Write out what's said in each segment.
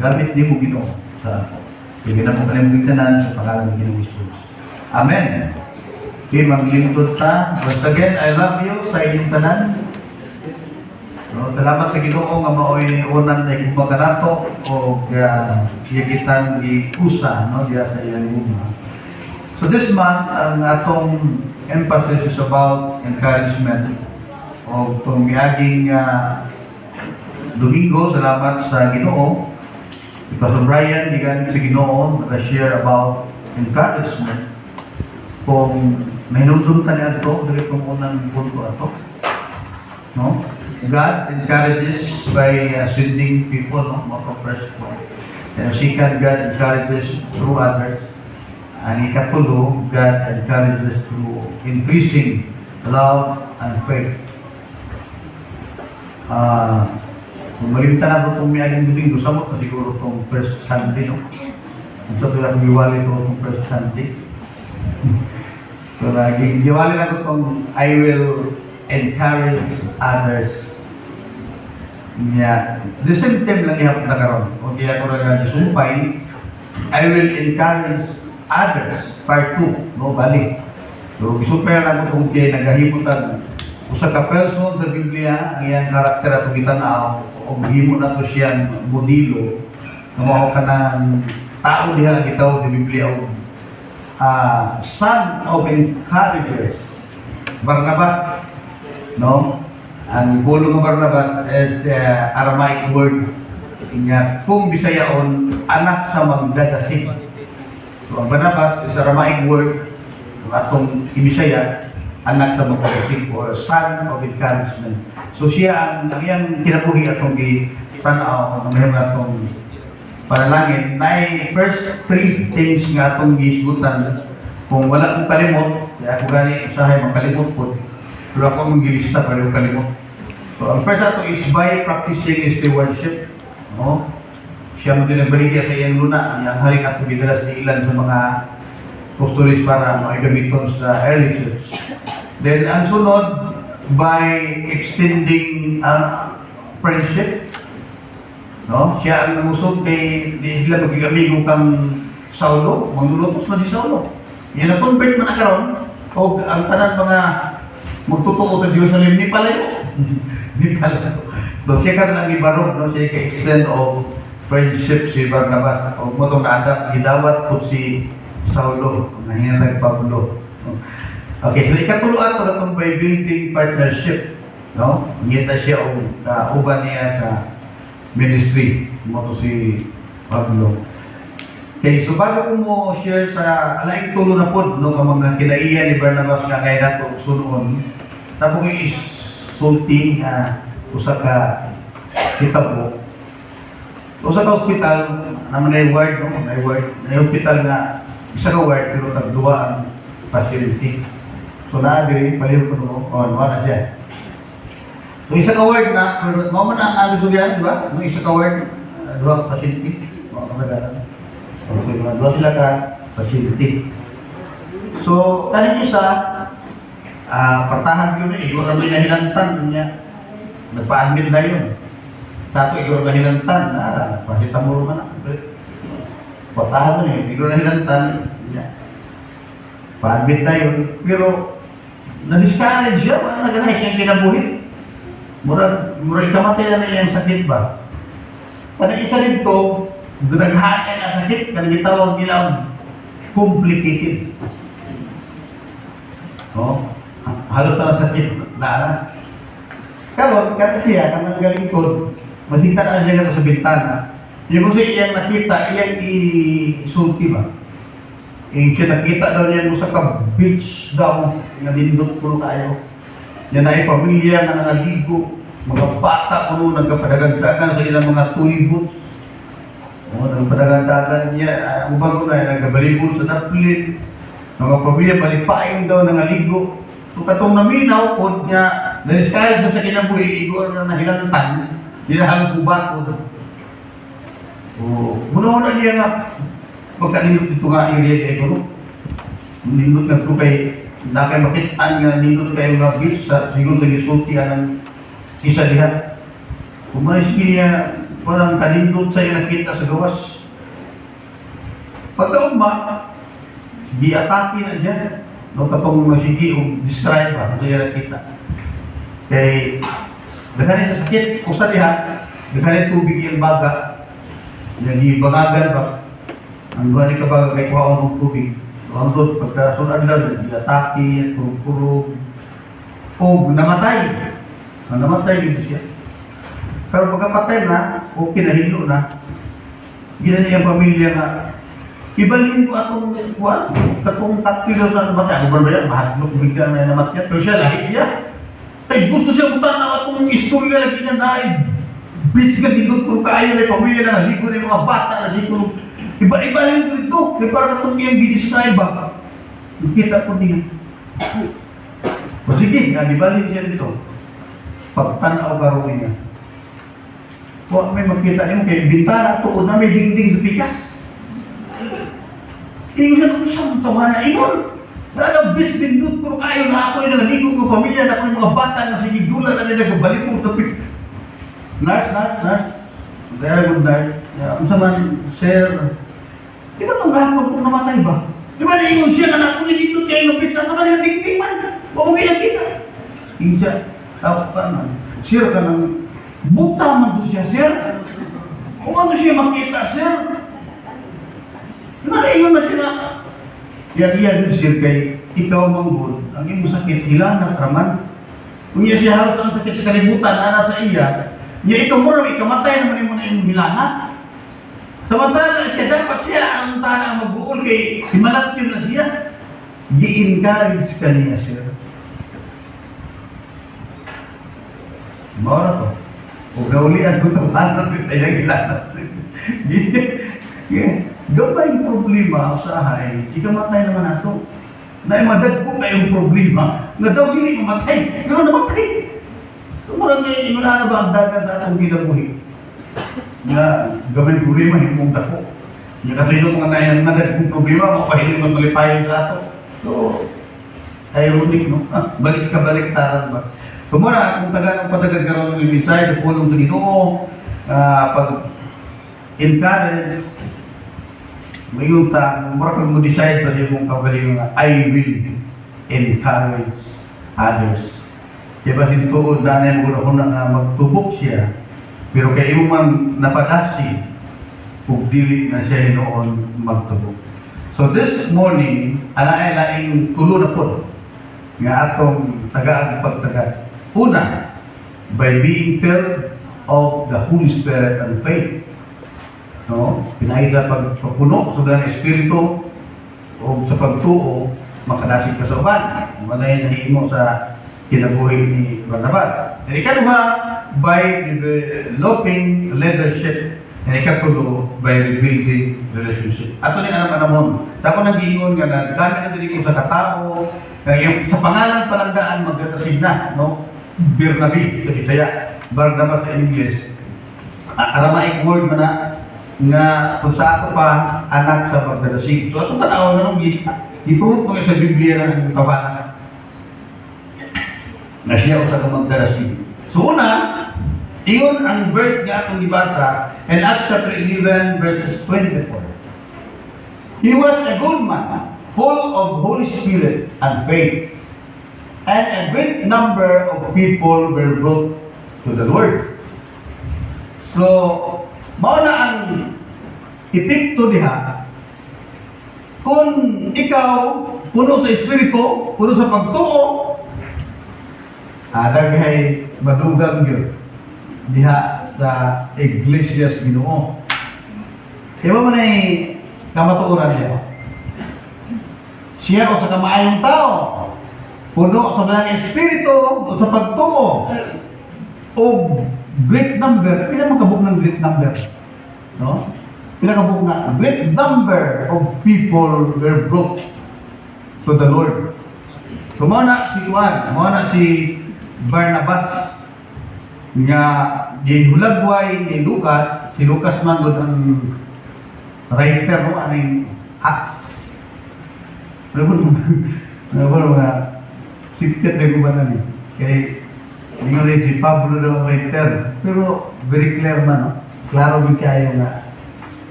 Gamit niyo mo Ginoo sa ako. Sige na po kalimang tanan sa pangalan ng Ginoong Hesus. Amen. Okay, maglingkod ta. Once again, I love you sa inyong tanan. No, salamat sa Ginoo nga maoy unan na igugma nato o kitang ikusa no diya sa iyang luma. So this month ang atong emphasis is about encouragement o itong miaging Domingo. Salamat sa Ginoo. Si Pastor Brian gikan sa Ginoo nag-share about encouragement kung nahinungdon ta niya ito dili kung unang punto ato no. God encourages by sending people, no? More first point. And second, God encourages through others. And ikatulo, God encourages through increasing love and faith. Kung malimta na ito itong miaging Domingo, samot na siguro itong first Sunday, no? Ang sa tulang biwali ito itong first Sunday. So, giwali na ito itong I will encourage others. Yeah. The same time lang ihap na karon. O kaya ko na sumpay, I will encourage others. Part 2, no, bali. So, isumpay lang ko kung kaya nagahimutan. Usa ka person sa Biblia, ang iyang karakter at gitanaw, o himo na to siyang modelo, na mao ka ng tao diha gitaw sa Biblia, son of encouragers. Barnabas, no? Ang bulo ng Barnabas is Aramaic word. Kung Bisayaon, anak sa magdadasig. So, ang Barnabas is Aramaic word. Atong Bisaya, anak sa magdadasig or son of encouragement. So, siya ang iyang kinabuhi atong gitanaw, ang mayroon atong panalangin. Na first 3 things nga atong gisgutan. Kung wala kong kalimot, kaya ako gani usahay magkalimot po. Pero ako mag-ilista para yung kalimot. So, ang first ato is by practicing stewardship. No? Siya mo dinabalidya sa iyang luna. Ang hari ato gidalas ni ilan sa mga apostolis para makigamiton sa early church. Then, ang sunod, by extending friendship. No? Siya ang namusog kay di sila magigamigo kang Saulo. Manglulutos na si Saulo. Yan na-convert man na karon. O ang tanan mga magtutuo sa Jerusalem, ni palayo. Ni palayo. So siya ka lang ibarog, no? Siya ka-extend of friendship si Barnabas. O mo itong naadap, gidawat po si Saulo, nahingan Pablo. Okay, so ikatulo ato itong by building partnership. No? Ngita siya o uban niya sa ministry. Mo to si Pablo. Okay, so bago ko mo share sa alaing tulo na po, no, ang mga kinaiya ni Barnabas nga kaya nato sunoon, tapos isulti usa ka kitabo. Usa ka hospital naman ay ward, no, may ward, may hospital nga isa ka ward pero tagduwa ang facility. So na diri palihog ko no, wala siya. So isa ka ward na, pero mo man ang alusulyan, di ba? No, isa ka ward, duwa ka facility, mo ka magana. So, doon sila ka facility. So, kanin isa, pertahan yun igor na nahilantan niya. Nagpa-admit na yun. Sa ito, igor na nahilantan. Pasita mo na. Pertahan yun igor na nahilantan niya. Pa-admit na yun. Pero, na-discourage siya. Wala na ganay siyang kinabuhin. Mura ikamatay na niya yung sakit ba? Parang isa rito, daghanan na sakit, kan gitawag nila complicated. Oh, halos na sakit na. Karon kada siya kanang galing ko, makita na siya sa bintana. Yung kung siya iyang nakita, iyang isulti ba? Siya nakita daw niya sa ka-beach daw, nga dindot puno kayo. Yan ay pamilya na nangaligo, mga bata puno nagkapadagandagan sa ilang mga tuibot. Ang padagandagan niya, ubang ko na, nagkabalibot sa Dublin. Mga pamilya, palipaing daw nangaligo. So katong naminaw po niya, na-discourage sa kinabuhi, igor na nahilantan, hindi na halos bubakod. Muna-muna niya nga, pagkalindot dito nga area kay Kuno. Nindot nga ito kay, na kay makitaan nga nindot kay mga beach, siguro sa gisultihan ng isa diha. Kung manis niya, walang kanindot sa iyo nakita sa gawas. Pagkaugma, di-atake na dyan. No, kapag masigi o describe ba, sa iyo nakita. Kay, daghan sa sakit, kung sa diha, daghan tubig yung baga, yan ibangagan ba, ang buwan ka baga kay kuha ng tubig. Ang doon, pagkasunod lang, di-atake, kurog-kurog, o namatay. Namatay yun siya. Pero pagkapatay na, okay na, hilo na, gina niya pamilya na, ibalin ko atong kuwan, katong tatpilo sa namatay. Ano ba yan? Mahatlok, bigla na namatay. Pero siya, lahit siya. Ay, gusto siya butan na atong istorya lagi niya na, bitch ka dito, kung kaya na pamilya na, ligo na yung mga bata, na ligo. Iba-iba yung ito. Kaya parang katong yung i-describe ba? Nakita ko din. O sige, ibalin siya dito. Pagtanaw karoon niya. Huwag may makita niyo kay bintana tuod na may dingding sa pikas. Tingin na kung saan tawa na ingon. Nala bis dindot ko kayo na ako yung naligo ko pamilya na ako yung mga bata na sinigdula na nila nagbalik ko sa pik. Nurse. Very good nurse. Kung sa man, sir, di ba itong gahapon kung namatay ba? Di ba naingon siya na ako nilindot kayo ng pizza sa kanila dingding man? Huwag mo kinakita. Tingin siya, tapos pa naman. Sir ka ng buta man to siya, sir. Kung ano siya makita, sir. Nakaingon na sila. Yan, sir, kay ikaw manggod. Ang iyong sakit, ilan na traman. Kung iya siya halos ang sakit sa kalibutan, na sa iya, niya ikaw mo rin, ikamatay naman yung iyong hilana. Samantala siya, dapat siya ang tanang mag-uol kay himalat yun na siya. I-encourage ka niya, sir. Mara to. Huwag na uli ang tutuhanan rin tayo hilana. Gabay yung problema usahay, ikamatay naman nato. Naimadag ko kayong problema, nga daw dili mamatay, pero namatay. Tumurang ngayon, yung na ba ang dagan sa atong ginabuhi? Nga, gabay problema, himong dako. Nga kasi yung mga nayangadag kong problema, mapahiling magmalipayon sa ato. So, ironic, no? Balik-taran ba? Tumura, kung taga ng patagal ka ng misay, pulong sa Ginoo, pag-encourage, mayroon ta, mura kang mo-decide pa siya mong kabaling I will encourage others. Diba sintuod na na yung na magtubok siya, pero kaya mo man napadasi, kung dili na siya noon magtubok. So this morning, alaing tulo na po, nga atong tagaan pagtagad. Una, by being filled of the Holy Spirit and faith. No? Pinahida pagpuno sa ganang espiritu o sa pagtuo, makadasig ka sa uban. Manay nahimo sa kinabuhi ni Barnabas. And ikaduha, by developing leadership. And ikatulo, by rebuilding relationship. Ato ni anak anamon. Ako nang giingon nga na dami na dili ko sa katao, sa pangalan palangdaan magdatasig na, no? Bernabe sa Bisaya, Barnabas sa English. Aramaic word man na nga kung sa ato pa anak sa pagdarasig. So atong tanaw na nung i-prove ko sa Biblia na kabanan na siya usa ka magdarasig. So una, iyon ang verse nga atong gibasa in Acts chapter 11 verses 24. He was a good man, full of Holy Spirit and faith, and a great number of people were brought to the Lord. So, mao na ang epekto diha kung ikaw puno sa espiritu, puno sa pagtuo, daghay madugang yun diha sa Iglesias Ginoo. Diba man ay kamatuoran niya? Siya o sa kamaayong tao, puno sa mga espiritu o sa pagtuo, o great number, pila makabuk ng great number? No? Pila kabuk na great number of people were brought to the Lord. So, mao na si Juan, mao na si Barnabas, nga ginhulagway ni Lucas, si Lucas man doon ang writer no, aning Acts. Ano ba mga sifted na gumanan eh. Kaya, hindi si Pablo daw writer, pero very clear man, no? klaro din kayo nga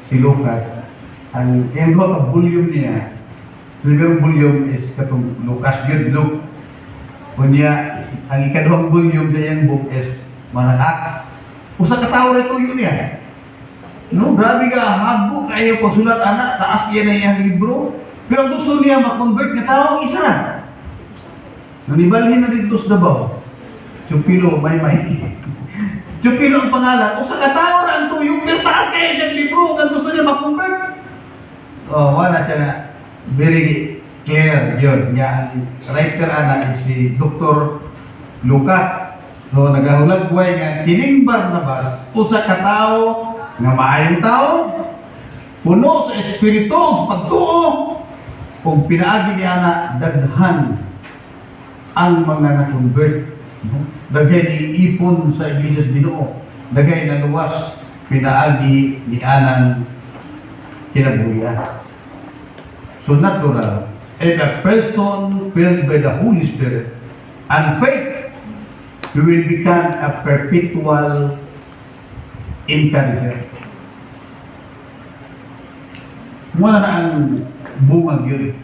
si Lucas, ang duha ka volume niya, primero volume is katong Lucas yun, Luke. Kunya, ang ikaduhang volume sa iyang book is mga Acts. Usa ka tawo rin tuyo niya. No, grabe ka, hago kayo pagsulat anak, taas yan na iyang libro. Pero ang gusto niya makonvert na tao, isa na. Nanibalhin na dito sa Davao. Chupilo, may. Chupilo ang pangalan. Usa ka tao ra ang tuyo, pero taas kayo siyang libro. Ang gusto niya makonvert. Oh, wala siya nga. Very clear yun. Nga, ang writer ana si Dr. Lucas. So, nagahulagway nga, kining Barnabas, usa ka tao, nga maayong tao, puno sa espiritu, sa pagtuo, kung pinaagi ni ana, daghan ang mga na-convert. Dagay ni ipon sa Iglesia Ginoo, dagay na luwas, pinaagi ni anang kinabuhian. So natural, if a person filled by the Holy Spirit and faith, you will become a perpetual encourager. Mula na ang bungag yun.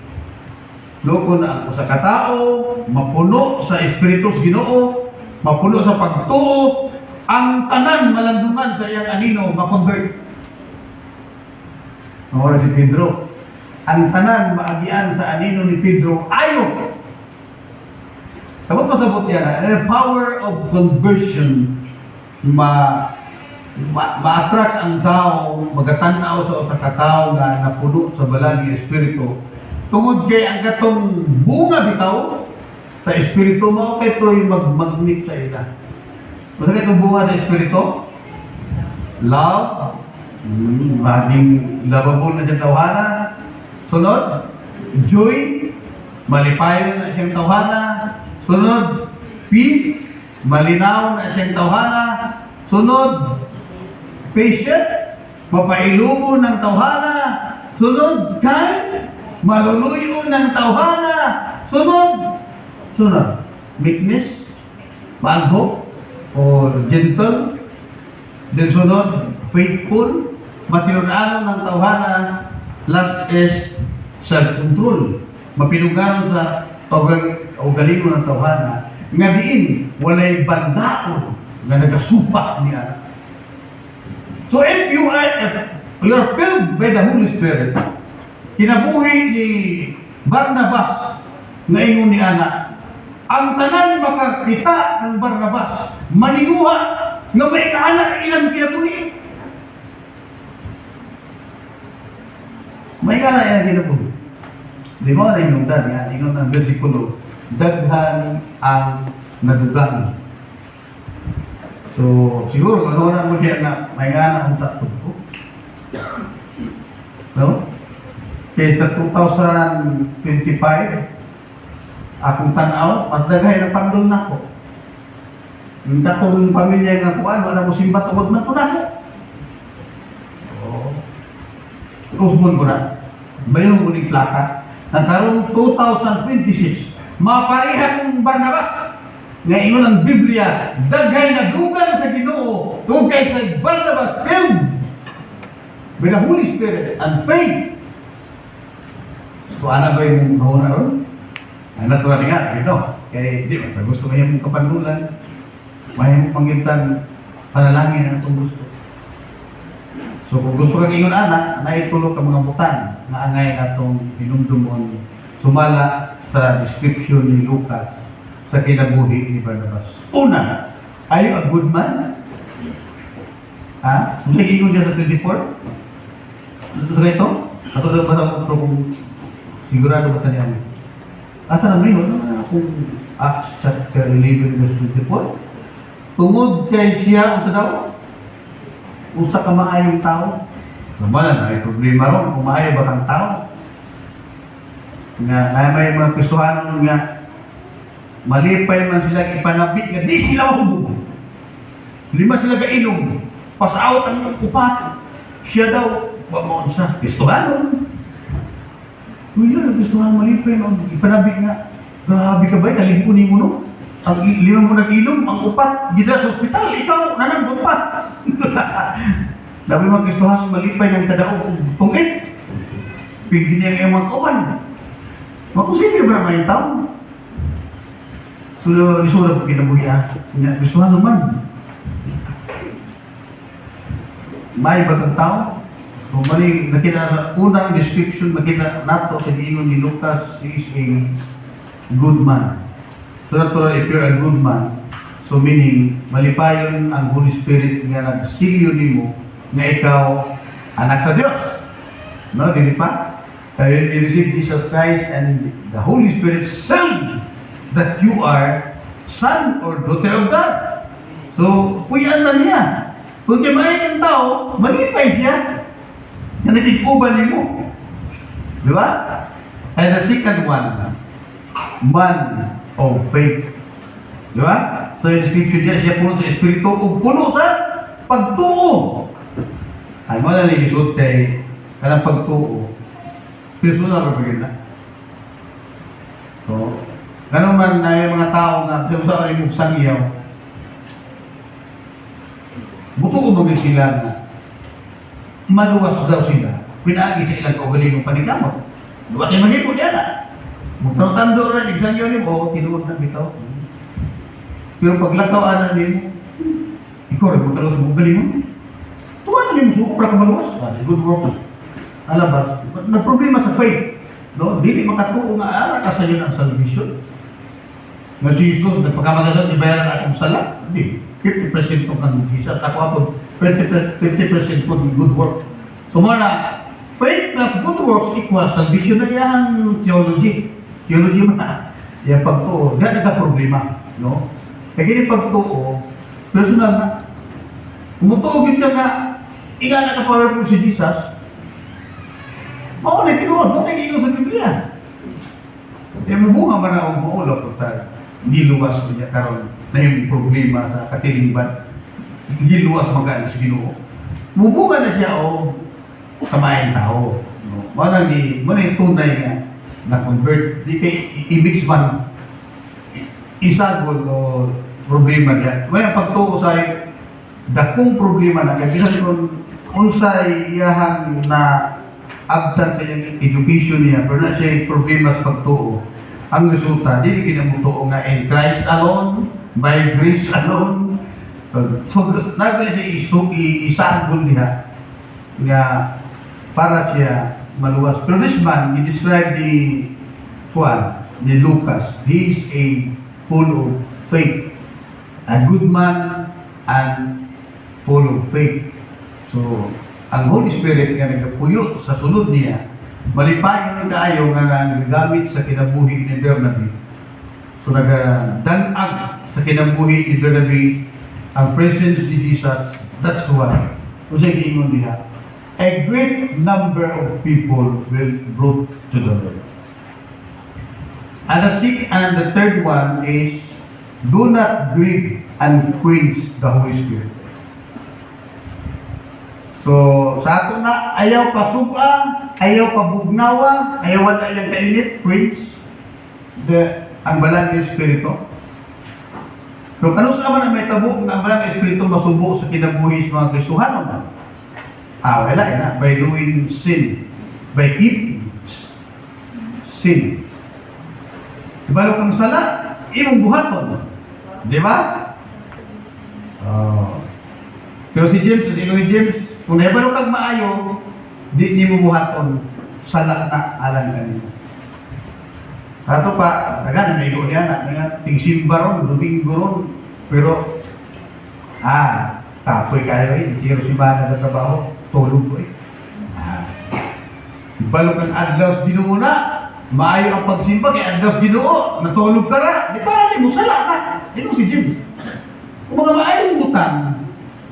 Loko na ang usa ka tao, mapuno sa Espiritu sa Ginoo, mapuno sa pagtuo, ang tanan malandungan sa iyang anino makonvert. Mawala si Pedro. Ang tanan maagian sa anino ni Pedro ayo. Sabot pasabot yan. The power of conversion ma-attract ang tao, magatanaw sa usa ka tao nga napuno sa balang ng Espiritu. Tungod kay ang katong bunga bitaw sa Espiritu mo kay to'y mag-magnet sa isa. Ano kay itong bunga sa Espiritu? Love, maging lovable na siyang tawhana. Sunod, joy, malipayon na siyang tawhana. Sunod, peace, malinaw na siyang tawhana. Sunod, patient, mapailubo ng tawhana. Sunod, kind, maluluyo ng tawhana. Sunod, meekness, maagho, or gentle. Then sunod, faithful, matinunano ng tawhana. Last is self-control. Mapinugaron sa ugalingon ng tawhana. Nga diin, walay bandaon na nagasupak niya. So if you are filled by the Holy Spirit, kinabuhi ni Barnabas na ingon ni ana, ang tanan makakita ng Barnabas, maniguha nga may kaana ilang kinabuhi. May kaana ilang kinabuhi. Di mo na inundan yan, ingon ang versikulo, daghan ang nadugang. So, siguro, ano na mo siya na may kaana ang tatod ko. No? Kaya sa 2025, akong tanaw, magdagay na pandong na ko. Yung tatong pamilya nga kuan, wala mo simba tungod na ito na ko. Usbon ko na. Mayroon ko ng plaka. Nagkaroon 2026, mapareha kong Barnabas. Nga ingon ang Biblia, dagay na dugang sa Ginoo, tungkay sa Barnabas filled with the Holy Spirit and faith. So, ano ba yung mahuna ron? Ang natural nga, ito. Kaya, di ba, gusto mo yung kapanulan, may mong pangitan, panalangin ang itong gusto. So, kung gusto kang ingon anak, naitulog ka mga butan na angay na itong pinumdumon sumala sa description ni Lucas sa kinabuhi ni Barnabas. Una, are you a good man? Ha? Kung sige ingon dyan sa 24? Ito ka ito? Ato daw ba daw kung sigurado ba kanya? Asa naman yun? Kung Acts chapter 11 verse 24? Tungod kay siya, ito daw? Usa ka maayong tao. Naman, may problema ron kung maayo ba kang tao. Nga, may mga Kristohanon nga, malipay man sila ipanabit nga, di sila mahubog. Lima sila gainom. Pasaot ang upat. Siya daw, wag mo sa Kristohanon. Kung yun, ang Kristohanon malipay, ipanabit nga, grabe ka ba, kaligunin mo no? Ang lima mo nag-inom, ang upat, gila sa ospital, ikaw, nananggot pa. Labi magkistuhan, malipay ng kadaog, tungkit. Pili niya ang mga kawan. Makusigil ba naman yung taon? So, lisura po kinabuhi gustuhan naman. May batang tao. Kung mali, nakita unang description, makita nato sa giingon ni Lucas, he is a good man. So natural, if you're a good man, so meaning, malipayon ang Holy Spirit nga nagsilyo nimo nga ikaw anak sa Diyos. No, di pa? Kaya you receive Jesus Christ and the Holy Spirit sealed that you are son or daughter of God. So, puyan na niya. Kung kimain ang tao, malipay siya. Yan nagtikuban mo. Di ba? And the second one, man of faith. Di ba? So, yung scripture niya, siya puno sa Espiritu o puno sa pagtuo. Ay mo na nilisod kay kanang pagtuo. Personal ba bagay na? So, ganun man na yung mga tao na sa rin mong sangyaw, buto ko bagay sila na maluwas daw sila. Pinaagi sa ilang kaugalingong panigamot. Luwag yung manipod yan magtaro-tando rin, isang yun mo, tinuod na bitaw. Pero paglakaw din mo, ikaw rin magtaro sa kaugaling mo. Tuwa na mo, supra ka maluwas. Good work. Alabas, na problema sa faith. No? Dili makatuo nga ara ka sa yun ang salvation. Nga si Jesus, nagpagkamagalan, ibayaran akong sala. Hindi. 50% po kang Jesus. Ako ako, 50% po good work. So muna, faith plus good works equals salvation na yung theology. Theology mo na. Yung pagtuo. Yan nagka-problema. No? Kaya gini pagtuo, personal na. Umutuog yun nga, ika nagka-powerful si Jesus, maulay, tinuod, maulay ikaw sa Biblia. Eh, mabunga man ako maulap po tayo. Hindi luwas ko niya karon na yung problema sa katilingban. Hindi luwas magana sa Ginoo. Mabunga na siya o samayin tao. No? Mana yung tunay nga na-convert. Di kay i-mix man isagol o problema niya. Mana yung pagtuo sa dakong problema na kaya bisan kung unsay iyahang na abtan sa iyang education niya, pero na siya yung problema sa pagtuo. Ang resulta, hindi kinamutuo nga in Christ alone, by grace alone. So nagkala siya isagol niya nga para siya maluwas. Pero this man, he described ni Lucas, he is a full of faith. A good man and full of faith. So, ang Holy Spirit nga nagpuyo sa sunod niya, malipay ng kaayo nga nagagamit sa kinabuhi ni Bernabe. So nagadanag sa kinabuhi ni Bernabe ang presence ni Jesus. That's why, kung siya giingon niya, a great number of people will brought to the Lord. And the third one is, do not grieve and quench the Holy Spirit. So, sa ato na, ayaw pa suba, ayaw pa bugnawa, ayaw wala yung kainit, quench ang balang ng Espiritu. So, ano sa naman ang may tabok ng balang ng Espiritu masubo sa kinabuhi sa mga Kristohanon? Wala na. By doing sin. By eating sin. Ibalo kang sala, imong buhaton. Di ba? Pero si James, ni James, kung naibalo kang maayo, di mo buhaton, sala na alang kanina. Kato pa, tagan, may doon yan, tingsimba ron, Domingo ron, pero, kapoy kayo tiro si Bana sa trabaho, tulog ko Ibalo kang adlaw sa Ginoo na, maayo ang pagsimba, kay adlaw sa Ginoo, natulog ka na, di pa, mo sala na, ito si James. Kung mga maayong butang,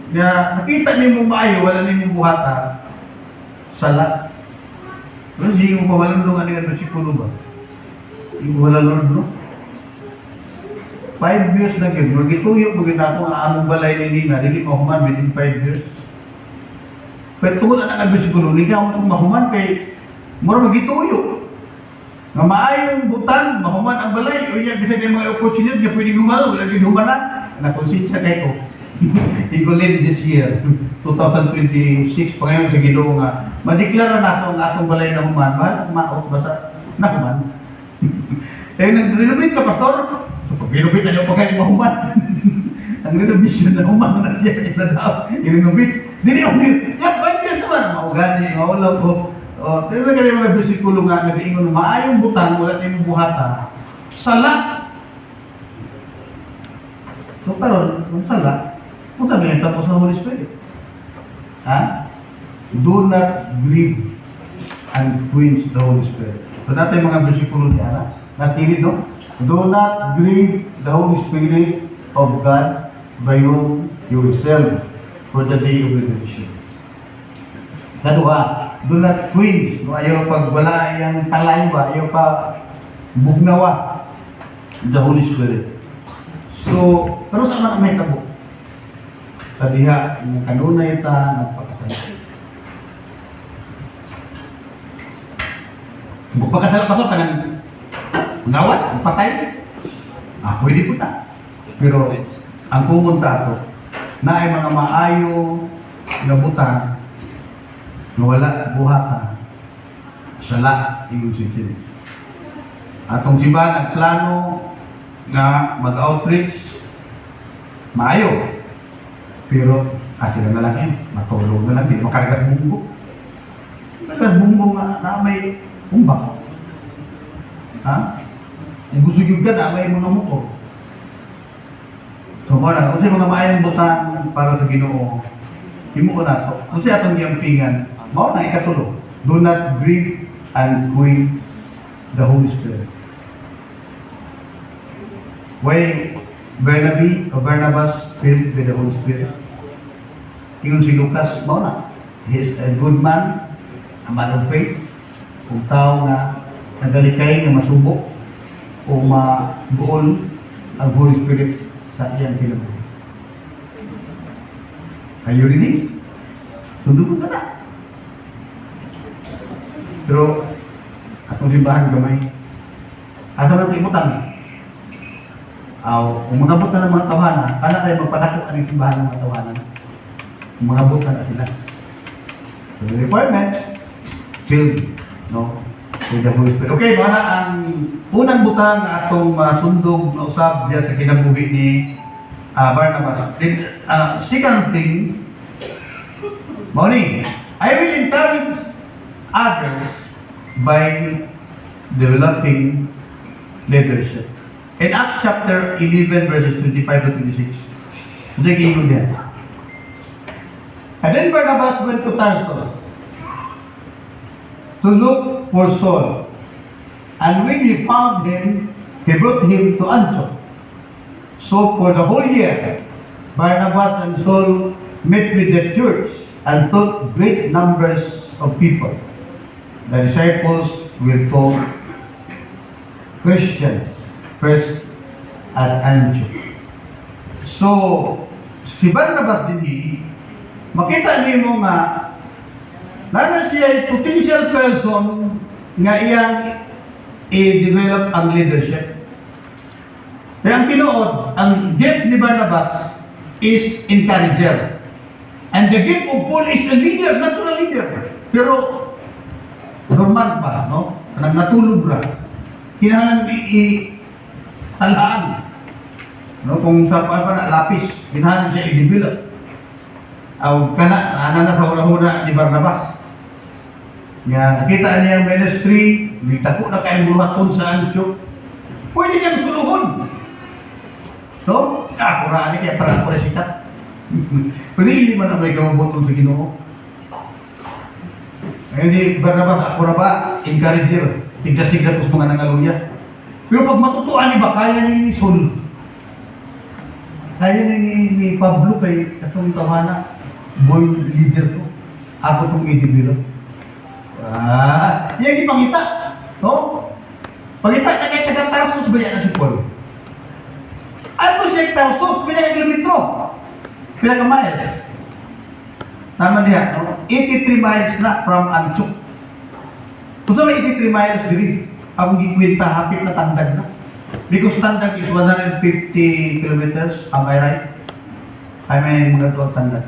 na nakita niyo mong maayo, wala niyo mong buhata, sala. Pero hindi mo pawalandong ano yung versikulo ba? Hindi mo wala Lord, no? 5 years na yun. Magituyo mo gina ako ang among balay ni Nina, hindi mahuman within 5 years. Pero tungkol na ang versikulo, hindi ka mo mahuman kay mura magituyo. Nga maayong butang, mahuman ang balay, o yan, bisa kayo mga opportunity, nga pwede humalo, wala din humanan. Nakonsensya kayo ko. Igulin this year, 2026, pa ngayon sa Ginoo nga, madeklara na ito ang atong balay na human, mahal, maot, basta, na human. Eh, nag-renovate ka, pastor? So, pag renovate na niyo pa kayo mahuman. Ang renovation na human na siya, ito daw, i-renovate. Dili ako din, yan, 5 years naman, maugani, maulaw ko. O, tignan ka rin mga bersikulo nga, nag-iingon, maayong butang, wala tayong buhata, sala. So, karon, kung sala, kung sabi niya, tapos sa Holy Spirit. Ha? Do not grieve and quench the Holy Spirit. So, natin mga bersikulo niya, natilid, no? Do not grieve the Holy Spirit of God by whom you will serve for the day of redemption. Kadua, do not quench. No? Ayaw pag wala yung talayba, ayaw pa bugnawa the Holy Spirit. So, pero sa mga may tabo. Kadiha, yung kanunay ta, nagpakasal. Magpakasal pa ito, kanang ngawat, patay. Pwede po na. Pero, ang pumunta ito, na ay mga maayo na butang, na wala buhatan, sala, yung sitin. Atong simbahan, nagplano na mag-outreach, maayo. Pero, kasi na lang yun, matulog na lang, hindi makaragat bunggo. Makaragat bunggo na may umbak. Ha? Yung gusto yung ka na may mga motor. So, muna, kung mga maayong butang para sa Ginoo, himuon na ito. Kung siya itong yampingan, mao na ikatulog. Do not grieve and quench the Holy Spirit. Why Barnaby o Barnabas filled with the Holy Spirit? Tingnan si Lucas, mao na. He is a good man, a man of faith, kung tao na nagalikay na masubok o mabuol ang Holy Spirit sa iyang kinabuhi. Are you ready? Sundukon ka na. Pero, atong simbahan gamay. Ato lang imutang. Kung magabot na ng mga tawanan, kana kayo magpadako ang simbahan ng mga tawanan. Kung magabot na sila. So, the requirement, filled, no? With the Holy Spirit. Okay, mga ang unang butang na atong sundog na usab diya sa kinabuhi ni Barnabas. Then, second thing, morning, I will encourage others by developing leadership. In Acts chapter 11 verses 25 to 26, naging yan. And then Barnabas went to Tarsus to look for Saul. And when he found him, he brought him to Antioch. So for the whole year, Barnabas and Saul met with the church and taught great numbers of people. The disciples were called Christians first at Antioch. So, si Barnabas din makita niyo mo nga na siya ay potential person nga iyang i-develop ang leadership. Kaya ang tinuod, ang gift ni Barnabas is encourager. And the gift of Paul is a leader, natural leader. Pero, normal pa, no? Kanang natulog ra. Kailangan i-talaan. No? Kung sa na lapis, kailangan siya i-develop. Kana sa hula-hula ni Barnabas. Nga, nakita niya ang ministry, nitako na kayong buhaton sa Antioch. Pwede niyang suluhon. So, kuraan niya kaya parang ako na sikat. Pwede hindi man ang may gamaboton sa Ginoo. Ngayon di, Barnabas, ako na ba, encourager, tigdas-tigdas gusto nga nangaluya. Pero pag matutuan ni ba, kaya ni Saul. Kaya ni Pablo kay katong tawana, boy leader ko. Ako itong i-develop. Yan ipangita. No? Pagita na kay taga-Tarsus ba yan si Paul? Ato siya Tarsus, pila kilometro? Pila ka miles? Tama diha, no? 83 miles na from Antioch. Kung sa may 83 miles diri, ang gikwenta hapit na Tandag na. Because Tandag is 150 kilometers, am I right? I mean, mga tuwag Tandag.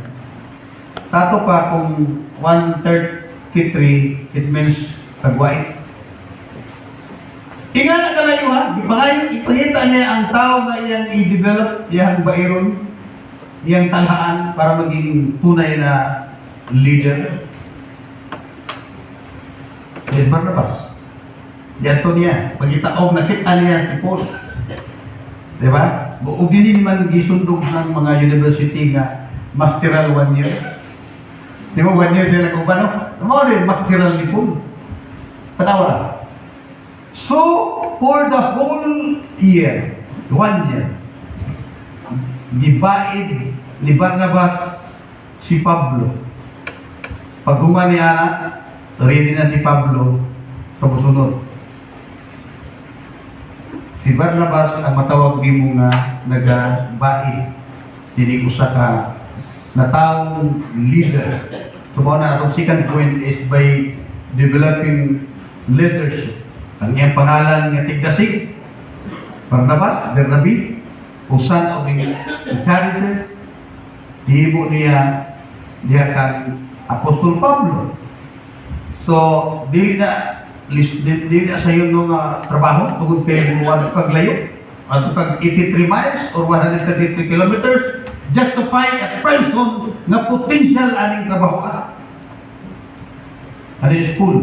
Tato pa kung 133, it means Kagwait. Inga na kalayuhan, ipangita niya ang tao na iyang i-develop, iyang bairon, iyang talhaan para maging tunay na leader. Yes, Barnabas. Diyan niya, pagitaog nakita niya si Paul. Diba? O din man gisundog ng mga university nga masteral 1 year. Di ba 1 year sila kung paano? Ano rin, masteral ni Paul. Patawa. So, for the whole year, 1 year, gibaid ni Barnabas si Pablo. Pag niya na, ready na si Pablo sa musunod. Si Barnabas ang matawag ni mo nga nagabaid. Dili usa ka na taong leader. So, na atong second point is by developing leadership. Ang iyang pangalan nga tigdasig, Barnabas, Bernabe, usan o encourager, hibo niya kan Apostol Pablo. So, dili na sa yun nung trabaho, tungkol kayo wag paglayo, at pag 83 miles or 133 kilometers, justify a person na potential aning trabaho. Ano yung school?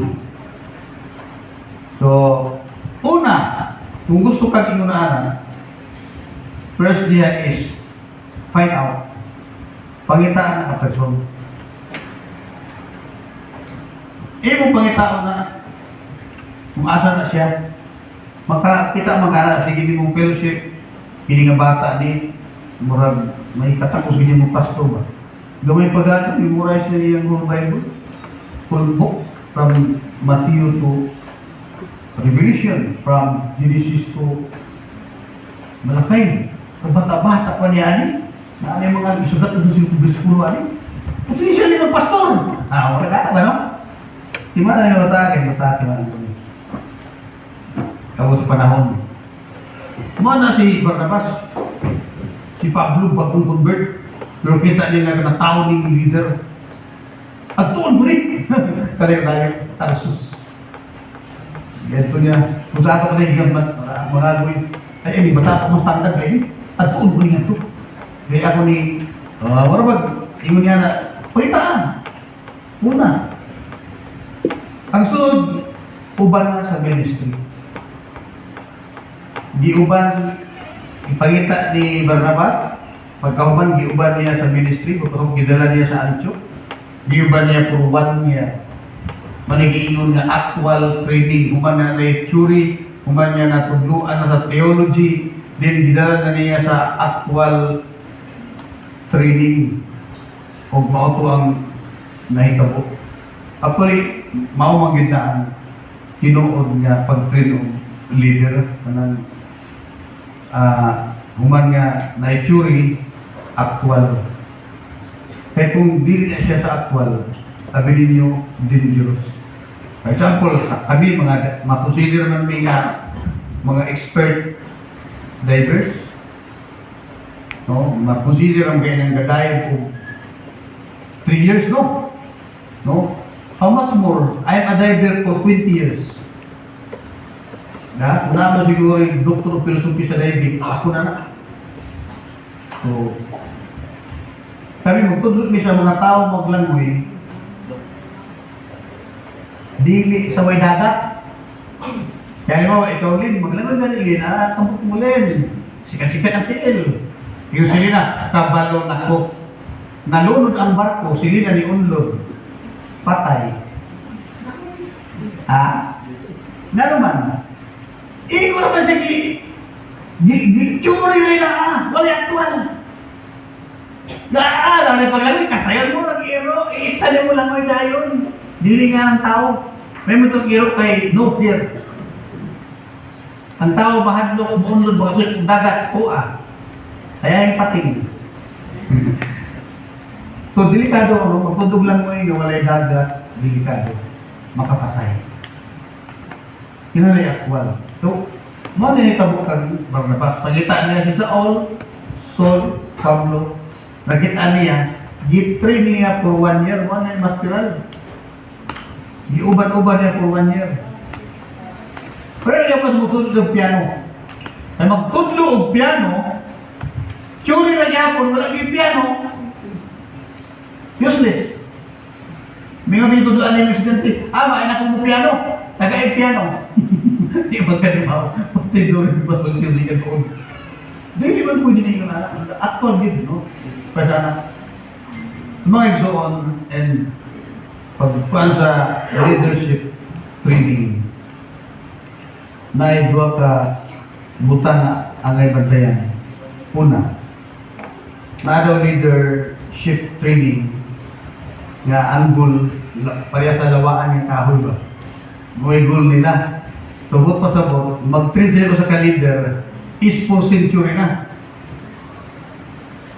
So, una, kung gusto kang inunaan, first dia is find out. Pangitaan ang person. Mo pangitaan na kung asa na siya. Makakita mag-ara, sige mong fellowship, hindi nga bata ni, murag, may katapos ganyan mong pastor ba? Gamay pag-ara, memorize na niya ang Bible. Full book from Matthew to Revelation, from Genesis to Malakay. Bata-bata pa niya ani. Na may mga isugat na doon sa 10 potential ni pastor. Wala ka ba, no? Di ba na yung matake man. Kamu sa panahon. Mana si Barnabas? Si Pablo bagong convert. Pero kita niya nga na tao ng leader. At tuon mo rin. Kaya Tarsus. Ganito niya, kung sa ato ka na higaman, mga agoy, ay may bata mo standard kayo, at tuon ko nga ito. Kaya ako ni, marabag, ingon niya na, pagitaan. Una, ang sunod, uban na sa ministry. Giuban, ipagita ni Barnabas, pagkauban, giuban niya sa ministry, pagkauban, gidala niya sa Antioch, giuban niya for 1 year. Manigiingon nga actual training, human na theory, human niya na tudluan na sa theology, din gidala na niya sa actual training o mauto ang nahitabo. Actually, mao magindaan tinuod nga pag-train og leader kanang human nga na theory actual. Kaya kung dili na siya sa actual, sabi ninyo dangerous. For example, kami mga consider man mga expert divers, no, consider ang kaya ng gadayan po 3 years, no? How much more? I am a diver for 20 years. Na, kung naman siguro yung doctor of philosophy sa diving, ako na. So, kami magtudlot mi sa mga tao maglangoy, dili sa way dagat. Kaya mo, ikaw Lin, maglangoy na Lin, tambok mo Lin. Sikat-sikat ang tiil. Yung sili na, kabalo na ko. Nalunod ang barko, sili na ni unlod. Patay. Nga naman. Iko naman sige. Gitsuri rin na, wala aktual. Dahil paglangoy, kasayan mo, nag-iro, iitsanin mo langoy dayon. Dili nga ng tao. May mutong iro kay no fear. Ang tao mahadlok, buunlod, baka sulit dagat, kuha. Kaya yung pating. So, delikado, no? Magtudog lang mo yung walay dagat, delikado. Makapatay. kinalay akwal. So, mo na itabo kang Barnabas. Pagkita niya sa all, Saul, Pablo, nakita niya, gi-train niya for 1 year, mo na yung masteral. Giuban-uban niya for 1 year. Pero ayaw ka magtudlo ng piano. Ay magtudlo ng piano, tsuri na gihapon, wala yung piano, useless. May nga pinutudloan niya yung estudyante, main ako mo piano, taga piano. Di ba ka di ba? Pagtidlo rin ba pagtidlo ko? Hindi ba pwede na yung actual din, no? Pasana. Mga so on and pagpuan sa leadership training na idwa ka butana angay bantayan. Una, na daw leadership training nga ang goal pareha sa lawaan yung kahoy ba? May goal nila. Tubot pa sa bot, mag-train sila ko sa ka-leader is for century na.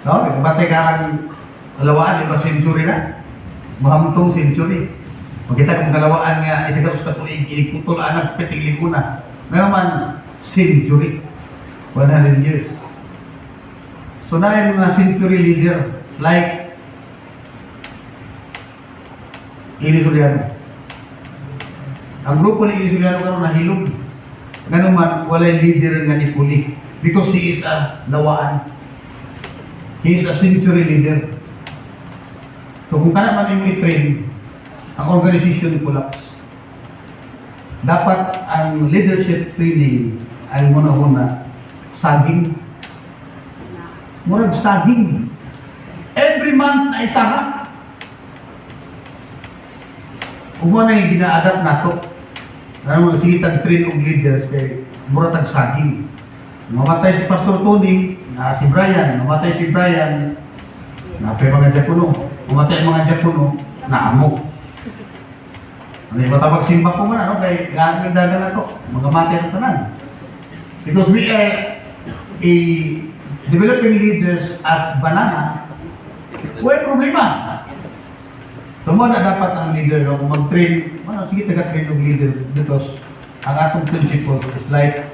No? Batay ka lang kalawaan, iba century na. Mahamtong century. Magkita kong kalawaan nga, isa ka sa tuig, ilikutulaan ng pitig-ligo na. Meron man, century. 100 years. So na yung mga century leader, like Ili Soriano. Ang grupo ni Ili Soriano karon nahilog. Ganun man, walay leader nga ni Puli. Because he is a lawaan. He is a century leader. So kung kana man yung i-train, ang organization collapse. Dapat ang leadership training ay muna-una saging. Murag saging. Every month na isaha. Kung mo na yung gina-adapt na ito, ano mo, sige tag-train og leaders kay murag tag saging. Mamatay si Pastor Tony, na si Brian, mamatay si Brian, na mga Japuno. Umatay ang mga Japuno na amok. Ano yung matapag simba ko man, kay gano'n yung dagan na ito, mga matay na tanan. Because we are developing leaders as banana, may problema. So mo na dapat ang leader, kung mag-train, sige taga-train ng leader because ang atong principle is like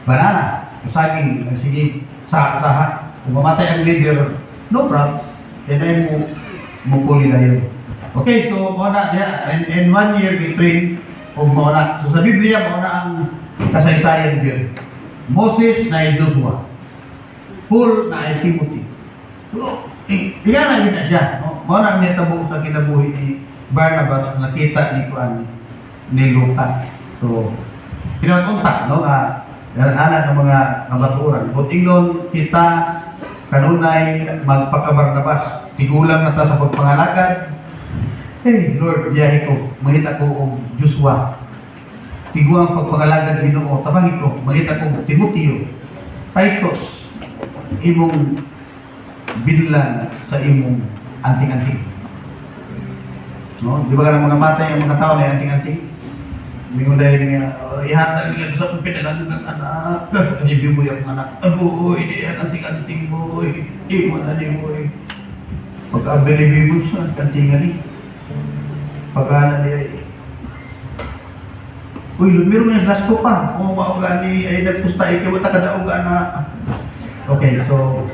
banana, saging, sige, saha. Kung mamatay ang leader, no problem. Then ay mo puli na yun. Okay, so mauna niya, in 1 year we train o mauna. So sa Biblia, mauna ang kasaysayan din. Moses na ay Joshua. Paul na ay Timothy. So, iyan na yun na siya. Mauna ang netabo sa kinabuhi ni Barnabas, nakita ni Juan ni Lucas. So, pinag-unta, no? Anak ng mga kabaturan. Buting nun, kita kanunay magpaka-Barnabas. Tigulang na ta sa pagpangalagad. Hey, Lord, biyahe ko. Mangita ko og Joshua. Tiguang pagpangalagad Ginoo. Tabangi ko. Mangita ko Timoteo. Titus. Imong binlan sa imong anting-anting. No? Di ba ka ng mga matay ang mga tao na anting-anting? Mingon dahil nga, ihatag nila sa pinalang ng anak. Kanibig mo yung anak. Aboy, anting-anting boy. Imo na ni boy. Pagka-believe mo sa kantingan ni. Pagka niya uy, lumiro mo yung last ko pa. O mauga ni ay nagpusta ikaw at kadauga na. Okay, so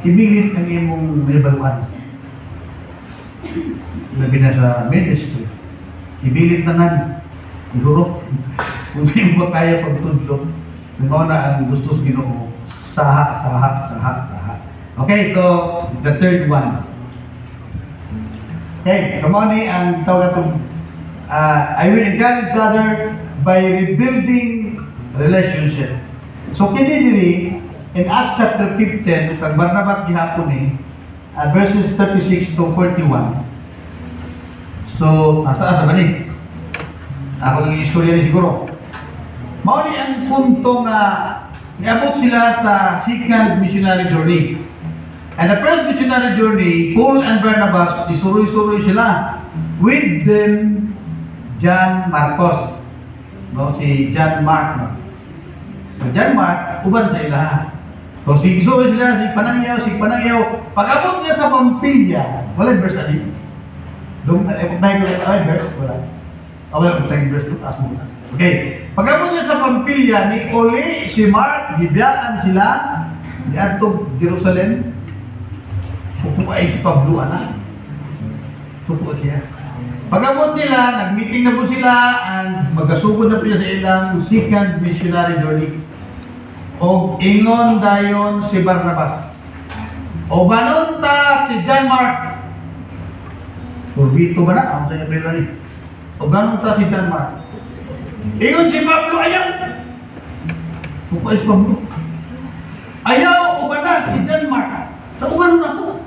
ibilit ang imong level 1. Labi na sa ministry. Ibilit na nga. Siguro, kung sino ba kaya pagtudlog, naman na ang gusto sa Ginoo. Saha. Okay, so the third one. Okay, kamani ang tawag itong I will encourage other by rebuilding relationship. So kini in Acts chapter 15, kang Barnabas gihapon verses 36 to 41. So, asa ba ni? Ako yung istorya ni siguro. Mao ni ang punto nga niabot sila sa second missionary journey. And the first missionary journey, Paul and Barnabas, isuroy-suroy sila. With them, John Marcos. No, si John Mark. No? So, John Mark, uban sa ilaha. So, isuroy sila, si Panangyaw. Pag-abot niya sa Pampilla, wala yung verse na din. Doon, verse, wala. Wala yung verse, taas mo na. Okay. Pagkabot niya sa Pampilla, ni Oli, si Mark, gibiyaan sila, ni Adtog Jerusalem. Pupuay si Pablo, anak. Pupo siya. Pagkabot nila, nag-meeting na po sila, and magkasugod na po siya sa ilang second missionary journey. O ingon dayon si Barnabas. O banon ta si John Mark. Turbito ba na? Ang sa'yo pala ni. O banon ta si John Mark. Ingon si Pablo, ayaw. Pupuay si Pablo. Ayaw o ba na si John Mark. Sa umano na to.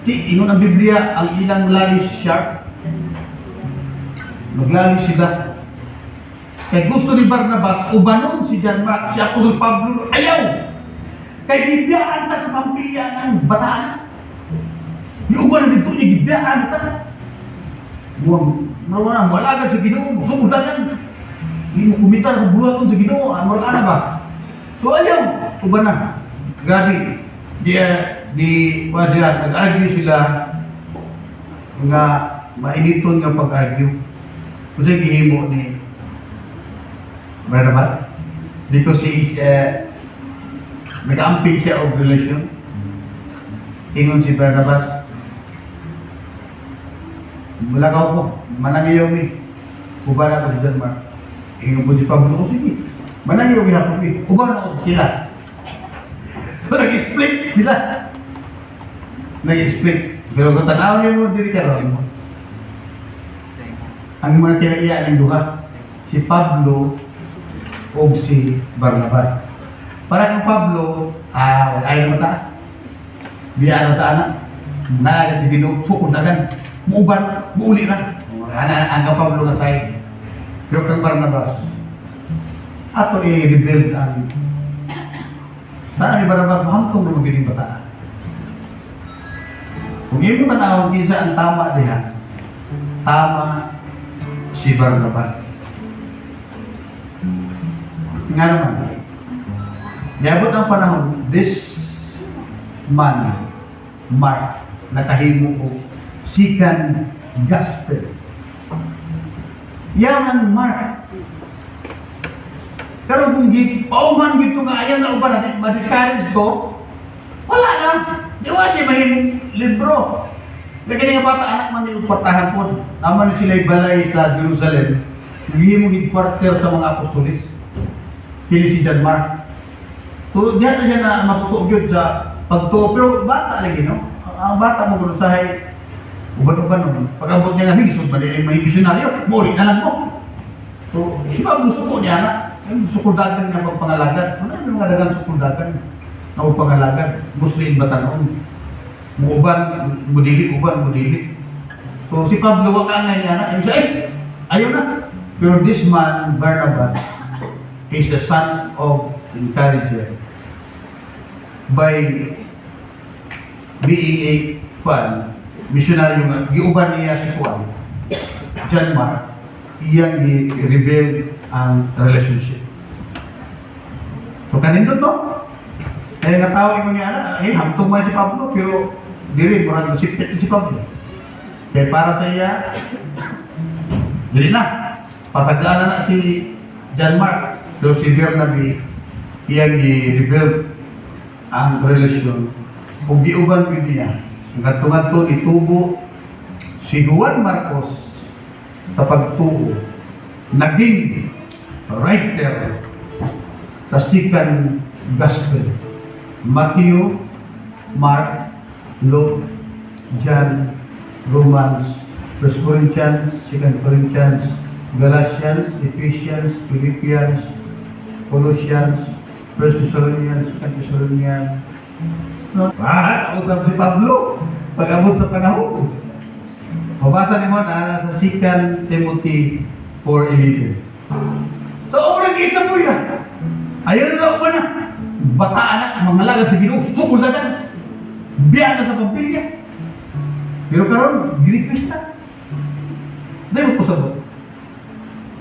Ingon ang Biblia, ang ilang lalis sharp. Maglalis sila. Kaya gusto ni Barnabas, ubanon si John Mark, si Apostol Pablo, ayaw! Kaya gibiyaan ta sa Pampilla ng bataan. Yung uban na dito niya, gibiyaan na ta. Wala agad sa Ginoo, sumudagan. Hindi mo kumitar sa buhaton sa Ginoo, marana ba? So ayaw, uban na. Grabe. Nag-argue sila nga mainiton nga pag-argue. Kasi gihimo ni Barnabas because he is nag-amping siya of relation. Ingon si Barnabas, mula ka po, manangiyaw mi. Ubara ko si John Mark. Ingon po si Pablo, sige, manangiyaw mi na po si. Ubara ko sila. So nag-split sila. Nag-split. Pero kung tanaw niyo mo, diri ka rin mo. Ang mga kinaiya ng duha, si Pablo o si Barnabas. Para kang Pablo, wala yung mata. Biyaan na taana. Naagat si Ginoo, sukundagan. Muuban, muuli na. Ang Pablo na sa'yo. Pero kang Barnabas, ato i-rebuild ang saan ni Barnabas, mahamtong na magiling bataan. Kung yun yung matawag, kinsa ang tama diha. Tama si Barnabas. Nga naman, niabot ang panahon, this man, Mark, nakahimo ko, second gospel. Yan ang Mark. Pero kung pauman gito nga, ayaw na uban natin, ma-discourage ko, wala lang. Di ba siya mahimong libro. Lagi nga bata, anak man yung patahan po. Naman sila balay sa Jerusalem. Nagihimong headquarter sa mga apostolis. Kili si John Mark. So, diyan na siya na matutugyod sa pagtuo. Pero bata lagi, no? Ang bata mo kung sahay, uban-uban nun. Pag-abot niya na, higisod ba din may misyonaryo? Muli na lang mo. So, si Pablo suko niya na. Yung sukuldagan niya magpangalagan. Ano yung mga dagang sukuldagan na magpangalagan? Muslim ba tanong? Uban, budili. So si Pablo, waka nga niya na. Yung siya, ayaw na. Pero this man, Barnabas, is the son of encourager. By being a missionary, giuban niya si Juan, John Mark, iyang i-rebuild ang relationship. So kanindot no? Kaya nga tao ko niya na, hamtong man si Pablo, pero diri, murag nasipit si Pablo. Kaya para sa iya, diri na, patagdaan na si John Mark, pero si Bernabe, iyang i-rebuild ang relasyon. Kung giuban ko niya, ngatong-ngatong itubo si Juan Marcos sa pagtuo, naging writer sa second gospel. Matthew, Mark, Luke, John, Romans, 1 Corinthians, 2 Corinthians, Galatians, Ephesians, Philippians, Colossians, 1 Thessalonians, 2 Thessalonians. Usap si Pablo, pag-abot sa panahon. Mabasa ni mo na sa 2 Timothy 4:11. So, orang kita po yan. Ayaw na lang ba na? Bataan na, mga lagat sa Ginoo, sukul na kan. Biyan na sa Pampilla. Pero karon, giniquest na. Dahil mo po sabot.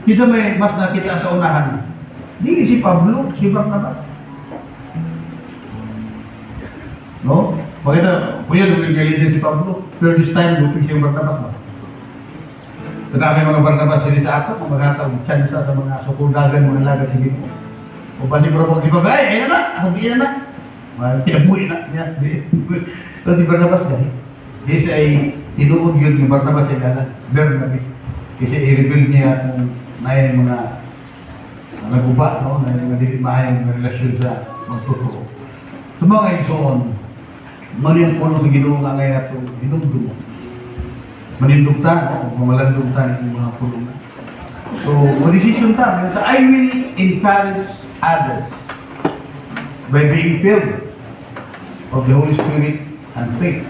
Kita may mas nakita sa unahan. Hindi si Pablo, si Barnabas. No? Makita, kuya, lumigalitin si Pablo. Pero this time, lupin si Barnabas ba? Marami mga Barnabas diri sa ato, kung mag-asa og tsansa sa mga sukuldagan, mga lagat sa Ginoo. O pa di bro, di ba ba? Ayun na, hindi na. Tinabuhi na niya. So si Barnabas dahil. This ay tinuod yun ni Barnabas ay gala. Bernabe. Kasi i-reveal niya kung may mga naguba, no? Na mga dili maayong relasyon sa magtuturo. So mga igsoon, Mariang puno sa Ginoo nga ngayon ato hinumdum. Manindugtan, no? Kung malandugtan yung mga puno na. So, decision ta. I will encourage others by being filled of the Holy Spirit and faith.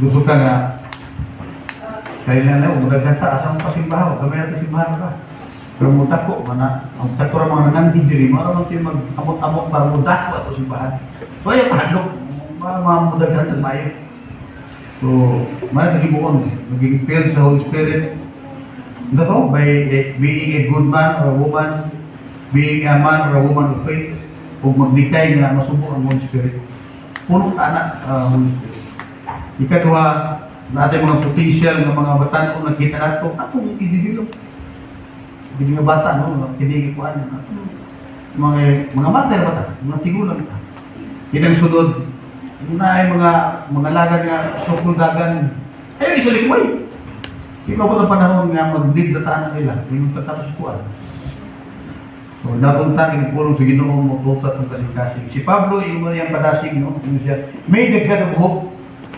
Gusto ka nga, kailan na, umudaghan ta, asang pasimbahaw, kamay natin simbahan ka. Pero mutako, ang tako ra mga nangandig diri, mara tayo mag-amot-amot para mudako ato simbahan. So, ayaw kahadlok, mamudaghan sa mayo. So, may nagibuon, magiging filled sa Holy Spirit. Ito to, by being a good man or a woman, being a man or a woman of faith, o magdikay na masubo ang Holy Spirit. Punong anak Holy Spirit. Ikaduha, natin mga potential ng mga batan kung nakita nato, atong i-develop. Hindi nga bata, no? Kinigi ko ano. Mga mater bata, mga tigulang. Kinang sunod, na ay mga lagan nga sukuldagan. Eh, isa likuay. Di ba ko ng panahon nga mag-lead na taan nila, yung tatapos kuwan. So, napunta, kinipulong sa Ginoo mo, tutat ng kalikasing. Si Pablo, yung mga padasing, no? Yung siya, may the God of hope,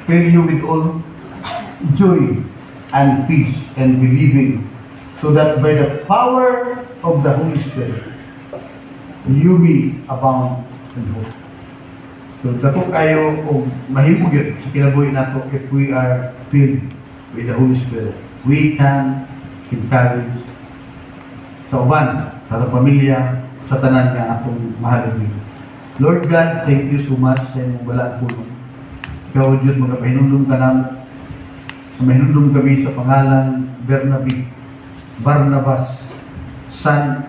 fill you with all joy and peace and believing, so that by the power of the Holy Spirit, you may abound in hope. So, dako kayo o mahimog yun sa kinabuhi nato if we are filled with the Holy Spirit. We can encourage sa uban, sa pamilya, sa tanan nga atong mahalin dito. Lord God, thank you so much sa inyong balaan puno. Ikaw, Diyos, magapahinundong ka namin. Mahinundong kami sa pangalan Bernabe, Barnabas, San